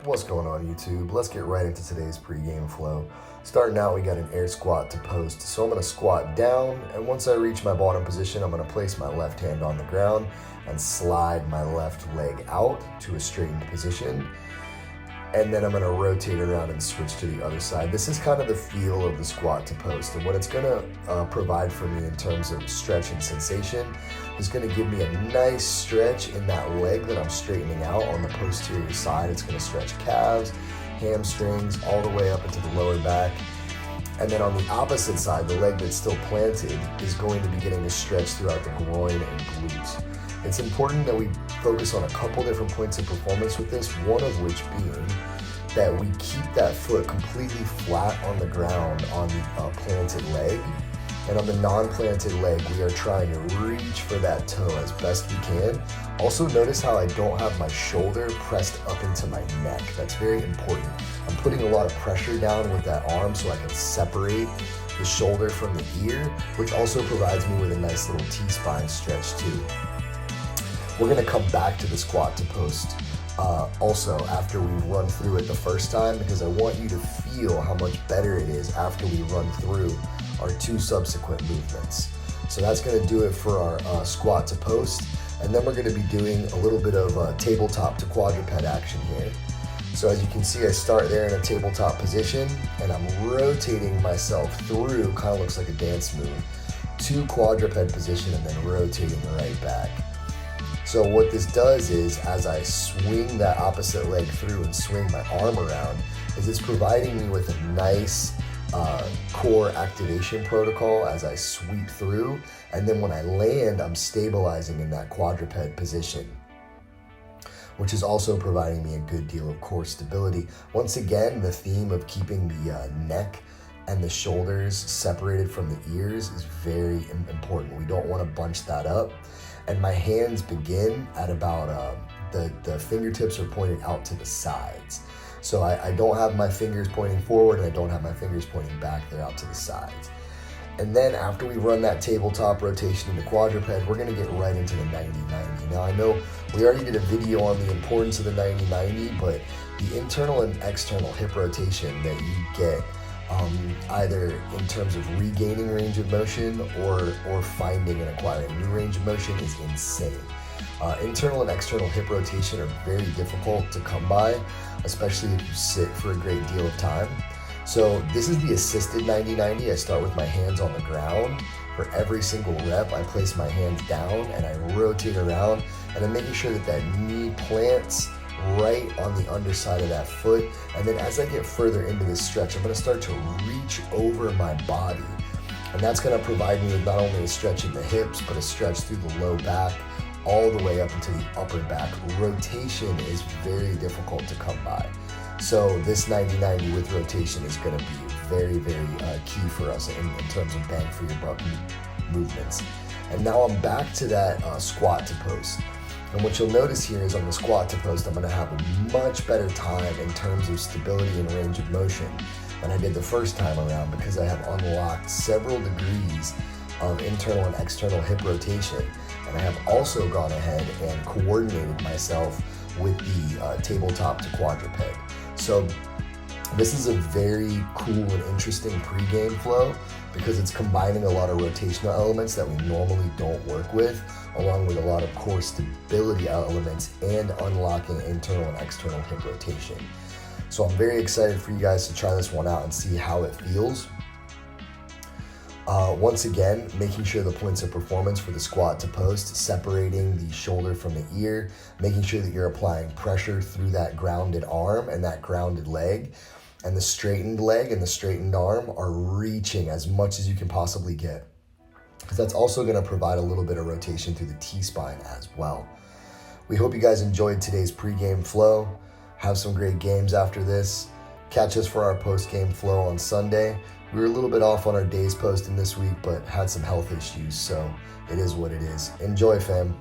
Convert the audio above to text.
What's going on, YouTube? Let's get right into today's pregame flow. Starting out, we got an air squat to post. So I'm going to squat down, and once I reach my bottom position, I'm going to place my left hand on the ground and slide my left leg out to a straightened position. And then I'm going to rotate around and switch to the other side. This is kind of the feel of the squat to post, and what it's going to provide for me in terms of stretch and sensation is going to give me a nice stretch in that leg that I'm straightening out on the posterior side. It's going to stretch calves, hamstrings, all the way up into the lower back. And then on the opposite side, the leg that's still planted is going to be getting a stretch throughout the groin and glutes. It's important that we focus on a couple different points of performance with this, one of which being that we keep that foot completely flat on the ground on the planted leg. And on the non-planted leg, we are trying to reach for that toe as best we can. Also notice how I don't have my shoulder pressed up into my neck. That's very important. I'm putting a lot of pressure down with that arm so I can separate the shoulder from the ear, which also provides me with a nice little T-spine stretch too. We're gonna come back to the squat to post also after we run through it the first time, because I want you to feel how much better it is after we run through our two subsequent movements. So that's gonna do it for our squat to post, and then we're gonna be doing a little bit of tabletop to quadruped action here. So as you can see, I start there in a tabletop position, and I'm rotating myself through, kind of looks like a dance move, to quadruped position and then rotating right back. So what this does is, as I swing that opposite leg through and swing my arm around, is it's providing me with a nice core activation protocol as I sweep through, and then when I land, I'm stabilizing in that quadruped position, which is also providing me a good deal of core stability. Once again, the theme of keeping the neck and the shoulders separated from the ears is very important. We don't want to bunch that up. And my hands begin at about, the fingertips are pointed out to the sides. So I don't have my fingers pointing forward, and I don't have my fingers pointing back, they're out to the sides. And then after we run that tabletop rotation into quadruped, we're gonna get right into the 90-90. Now I know we already did a video on the importance of the 90-90, but the internal and external hip rotation that you get either in terms of regaining range of motion or finding and acquiring new range of motion is insane. Internal and external hip rotation are very difficult to come by, especially if you sit for a great deal of time. So this is the assisted 90-90. I start with my hands on the ground. For every single rep, I place my hands down and I rotate around, and I'm making sure that that knee plants right on the underside of that foot. And then as I get further into this stretch, I'm gonna start to reach over my body. And that's gonna provide me with not only a stretch in the hips, but a stretch through the low back, all the way up into the upper back. Rotation is very difficult to come by. So this 90-90 with rotation is gonna be very, very key for us in terms of bang for your buck movements. And now I'm back to that squat to post. And what you'll notice here is on the squat to post, I'm gonna have a much better time in terms of stability and range of motion than I did the first time around, because I have unlocked several degrees of internal and external hip rotation. And I have also gone ahead and coordinated myself with the tabletop to quadruped. So this is a very cool and interesting pregame flow, because it's combining a lot of rotational elements that we normally don't work with, along with a lot of core stability elements and unlocking internal and external hip rotation. So I'm very excited for you guys to try this one out and see how it feels. Once again, making sure the points of performance for the squat to post, separating the shoulder from the ear, making sure that you're applying pressure through that grounded arm and that grounded leg, and the straightened leg and the straightened arm are reaching as much as you can possibly get, because that's also going to provide a little bit of rotation through the T-spine as well. We hope you guys enjoyed today's pregame flow. Have some great games after this. Catch us for our post-game flow on Sunday. We were a little bit off on our days posting this week, but had some health issues, so it is what it is. Enjoy, fam.